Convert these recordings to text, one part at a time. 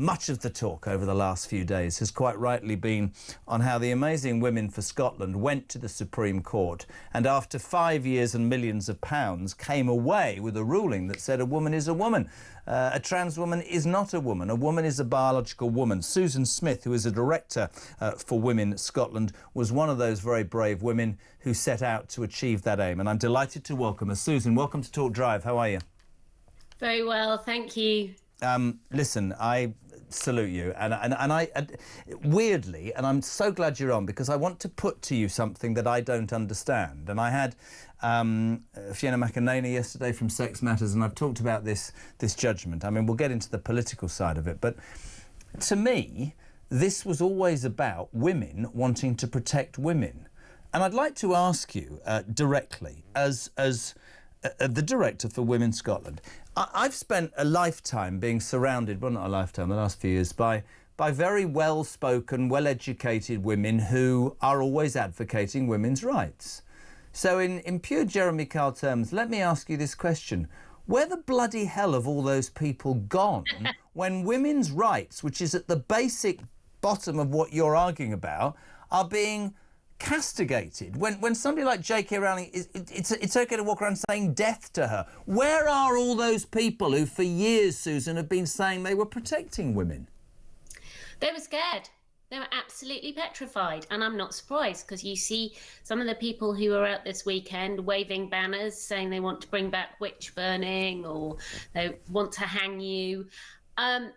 much of the talk over the last few days has quite rightly been on how the amazing women for Scotland went to the Supreme Court and after 5 years and millions of pounds came away with a ruling that said a woman is a woman. A trans woman is not a woman. A woman is a biological woman. Susan Smith, who is a director for Women Scotland, was one of those very brave women who set out to achieve that aim. And I'm delighted to welcome her. Susan, welcome to Talk Drive. How are you? Very well, thank you. Listen, I salute you. And I weirdly, and I'm so glad you're on, because I want to put to you something that I don't understand. And I had Fiona McInerney yesterday from Sex Matters, and I've talked about this judgment. I mean, we'll get into the political side of it, but to me, this was always about women wanting to protect women. And I'd like to ask you directly, as the director for Women Scotland, I've spent a lifetime being surrounded, well, not a lifetime, the last few years, by very well-spoken, well-educated women who are always advocating women's rights. So in pure Jeremy Kyle terms, let me ask you this question. Where the bloody hell have all those people gone when women's rights, which is at the basic bottom of what you're arguing about, are being castigated? When somebody like J.K. Rowling, it's okay to walk around saying death to her. Where are all those people who for years, Susan, have been saying they were protecting women? They were scared. They were absolutely petrified, and I'm not surprised, because you see some of the people who were out this weekend waving banners saying they want to bring back witch burning or they want to hang you. And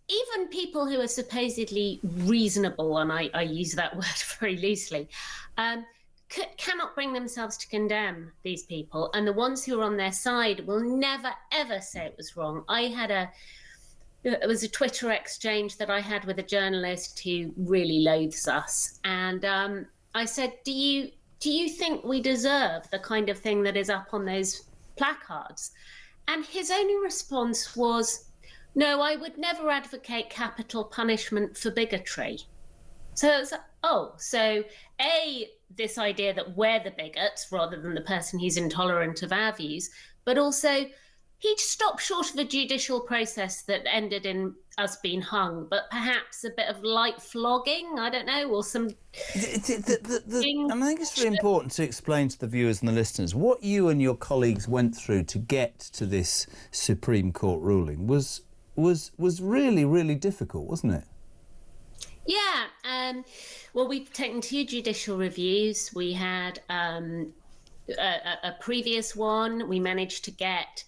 even people who are supposedly reasonable, and I use that word very loosely, cannot bring themselves to condemn these people. And the ones who are on their side will never, ever say it was wrong. It was a Twitter exchange that I had with a journalist who really loathes us. And I said, do you think we deserve the kind of thing that is up on those placards? And his only response was, no, I would never advocate capital punishment for bigotry. So it's, so A, this idea that we're the bigots rather than the person who's intolerant of our views, but also he stopped short of a judicial process that ended in us being hung, but perhaps a bit of light flogging, I don't know, or some... And I think it's really important to explain to the viewers and the listeners what you and your colleagues went through to get to this Supreme Court ruling was really, really difficult, wasn't it? Yeah. Well, we've taken 2 judicial reviews. We had a previous one. We managed to get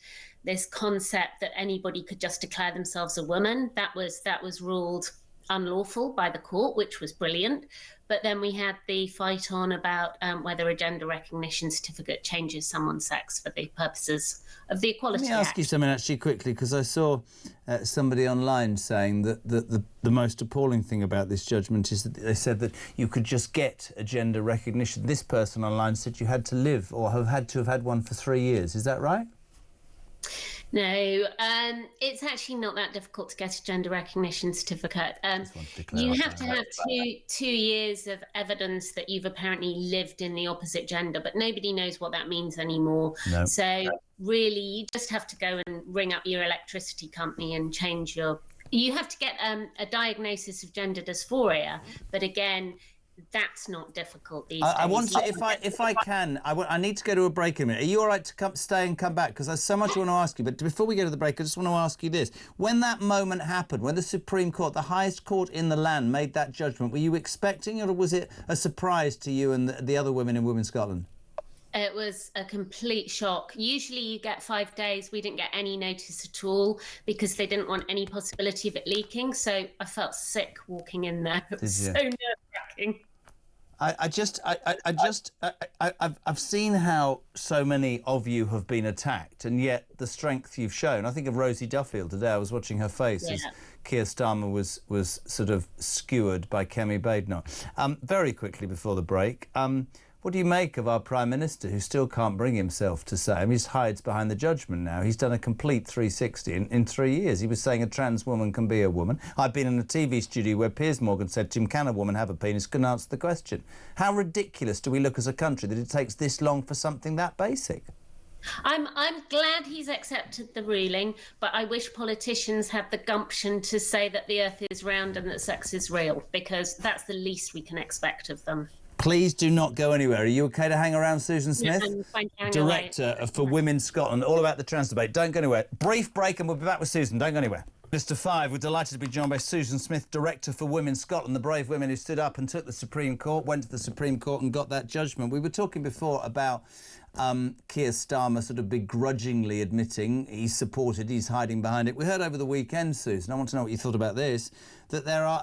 this concept that anybody could just declare themselves a woman. That was ruled unlawful by the court, which was brilliant. But then we had the fight on about whether a gender recognition certificate changes someone's sex for the purposes of the Equality Act. Let me ask you something actually quickly, because I saw somebody online saying that the most appalling thing about this judgment is that they said that you could just get a gender recognition. This person online said you had to live or have had one for 3 years. Is that right? No, it's actually not that difficult to get a gender recognition certificate. You have to have two years of evidence that you've apparently lived in the opposite gender, but nobody knows what that means anymore. No. So really, you just have to go and ring up your electricity company and change your... You have to get a diagnosis of gender dysphoria, but again, that's not difficult these days. I want to, if I can, I need to go to a break in a minute. Are you all right to stay and come back? Because there's so much I want to ask you. But before we go to the break, I just want to ask you this. When that moment happened, when the Supreme Court, the highest court in the land, made that judgment, were you expecting it, or was it a surprise to you and the other women in Women Scotland? It was a complete shock. Usually you get 5 days. We didn't get any notice at all because they didn't want any possibility of it leaking. So I felt sick walking in there. It was so nerve-wracking. I've seen how so many of you have been attacked, and yet the strength you've shown. I think of Rosie Duffield today. I was watching her face as Keir Starmer was sort of skewered by Kemi Badenoch. Very quickly before the break, what do you make of our Prime Minister, who still can't bring himself to say, I mean, he just hides behind the judgment now. He's done a complete 360 in 3 years. He was saying a trans woman can be a woman. I've been in a TV studio where Piers Morgan said to him, can a woman have a penis? Couldn't answer the question. How ridiculous do we look as a country that it takes this long for something that basic? I'm glad he's accepted the ruling, but I wish politicians had the gumption to say that the earth is round and that sex is real, because that's the least we can expect of them. Please do not go anywhere. Are you okay to hang around, Susan Yeah, Smith? I'm fine to hang Director away. for Women Scotland, all about the trans debate. Don't go anywhere. Brief break and we'll be back with Susan. Don't go anywhere. Mr. 5, we're delighted to be joined by Susan Smith, Director for Women Scotland, the brave women who stood up and took the Supreme Court, went to the Supreme Court and got that judgment. We were talking before about Keir Starmer sort of begrudgingly admitting he's supported, he's hiding behind it. We heard over the weekend, Susan, I want to know what you thought about this, that there are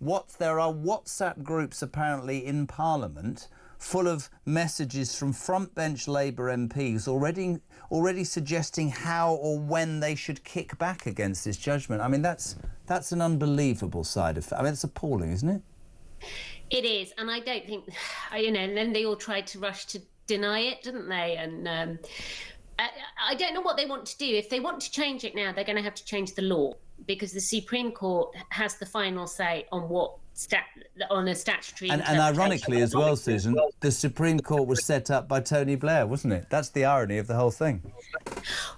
WhatsApp groups apparently in Parliament full of messages from frontbench Labour MPs already suggesting how or when they should kick back against this judgment. I mean, that's an unbelievable side of it. I mean, it's appalling, isn't it? It is, and I don't think, and then they all tried to rush to deny it, didn't they? And I don't know what they want to do. If they want to change it now, they're going to have to change the law, because the Supreme Court has the final say on what on a statutory and ironically as well, Susan, the Supreme Court was set up by Tony Blair, wasn't it? That's the irony of the whole thing.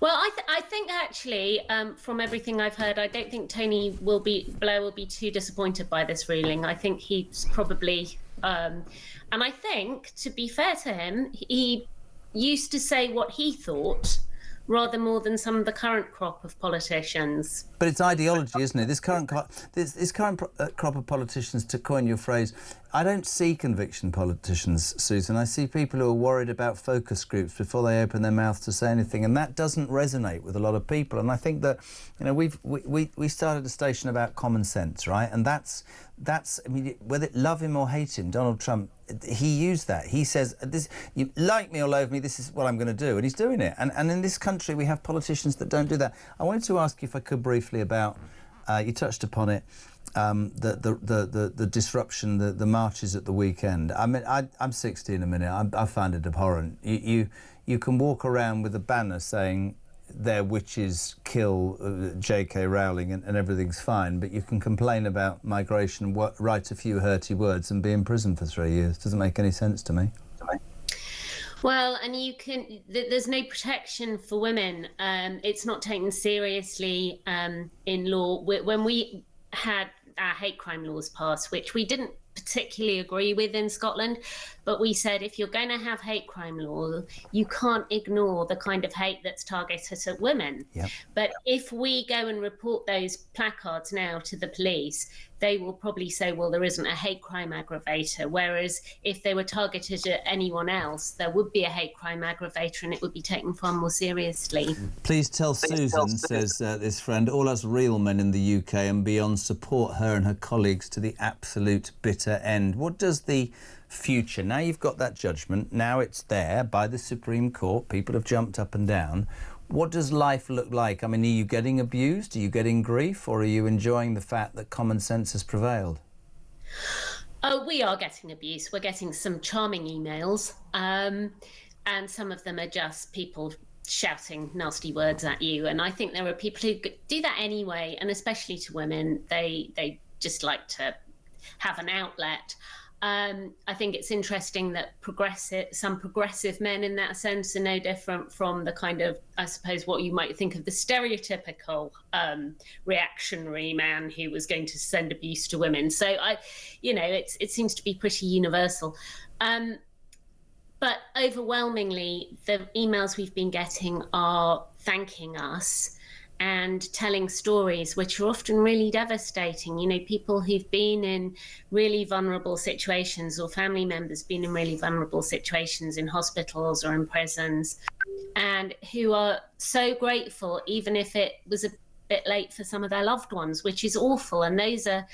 Well, I think actually, from everything I've heard, I don't think Blair will be too disappointed by this ruling. I think he's probably, and I think, to be fair to him, he used to say what he thought rather more than some of the current crop of politicians. But it's ideology, isn't it? This current crop of politicians, to coin your phrase, I don't see conviction politicians, Susan. I see people who are worried about focus groups before they open their mouth to say anything, and that doesn't resonate with a lot of people. And I think that, we started a station about common sense, right? And that's I mean, whether love him or hate him, Donald Trump, he used that. He says, "This, you like me or loathe me, this is what I'm going to do," and he's doing it. And in this country, we have politicians that don't do that. I wanted to ask you, if I could, briefly about, you touched upon it, the disruption, the marches at the weekend. I mean, I'm 60 in a minute. I find it abhorrent. You can walk around with a banner saying "Their witches kill J.K. Rowling" and everything's fine, but you can complain about migration, write a few hurty words and be in prison for 3 years. Doesn't make any sense to me. Well, and there's no protection for women. It's not taken seriously in law. When we had our hate crime laws passed, which we didn't particularly agree with in Scotland, but we said, if you're going to have hate crime law, you can't ignore the kind of hate that's targeted at women. Yep. But if we go and report those placards now to the police, they will probably say, well, there isn't a hate crime aggravator. Whereas if they were targeted at anyone else, there would be a hate crime aggravator and it would be taken far more seriously. Please tell Susan, says this friend, all us real men in the UK and beyond support her and her colleagues to the absolute bitter end. What does the future, now you've got that judgment, now it's there by the Supreme Court, people have jumped up and down, what does life look like? I mean, are you getting abused? Are you getting grief? Or are you enjoying the fact that common sense has prevailed? Oh, we are getting abuse. We're getting some charming emails, and some of them are just people shouting nasty words at you. And I think there are people who do that anyway, and especially to women, they just like to have an outlet. I think it's interesting that some progressive men in that sense are no different from the kind of, I suppose, what you might think of the stereotypical reactionary man who was going to send abuse to women. So it seems to be pretty universal. But overwhelmingly, the emails we've been getting are thanking us and telling stories which are often really devastating. People who've been in really vulnerable situations, or family members been in really vulnerable situations in hospitals or in prisons, and who are so grateful, even if it was a bit late for some of their loved ones, which is awful. And those are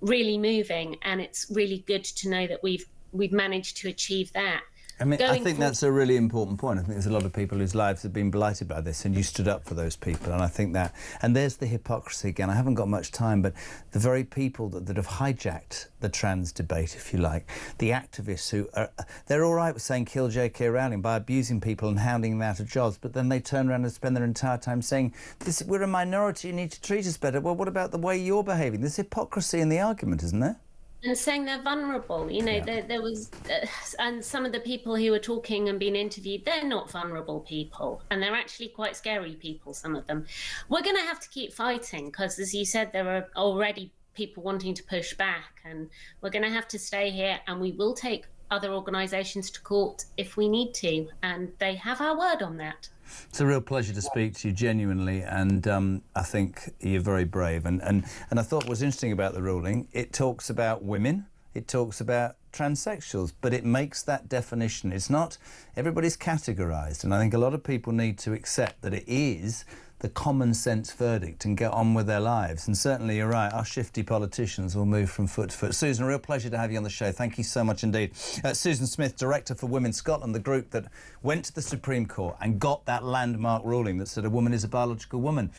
really moving, and it's really good to know that we've managed to achieve that. I mean, I think that's a really important point. I think there's a lot of people whose lives have been blighted by this, and you stood up for those people. And I think that, and there's the hypocrisy again. I haven't got much time, but the very people that have hijacked the trans debate, if you like, the activists who they're all right with saying kill J.K. Rowling by abusing people and hounding them out of jobs, but then they turn around and spend their entire time saying, we're a minority, you need to treat us better. Well, what about the way you're behaving? There's hypocrisy in the argument, isn't there? And saying they're vulnerable, you know, Yeah. there was, and some of the people who were talking and being interviewed, they're not vulnerable people, and they're actually quite scary people, some of them. We're going to have to keep fighting because, as you said, there are already people wanting to push back, and we're going to have to stay here, and we will take other organisations to court if we need to, and they have our word on that. It's a real pleasure to speak to you, genuinely, and I think you're very brave. And I thought what was interesting about the ruling, it talks about women, it talks about transsexuals, but it makes that definition. It's not, everybody's categorised, and I think a lot of people need to accept that it is the common sense verdict and get on with their lives. And certainly you're right, our shifty politicians will move from foot to foot. Susan, a real pleasure to have you on the show. Thank you so much indeed. Susan Smith, Director for Women Scotland, the group that went to the Supreme Court and got that landmark ruling that said a woman is a biological woman.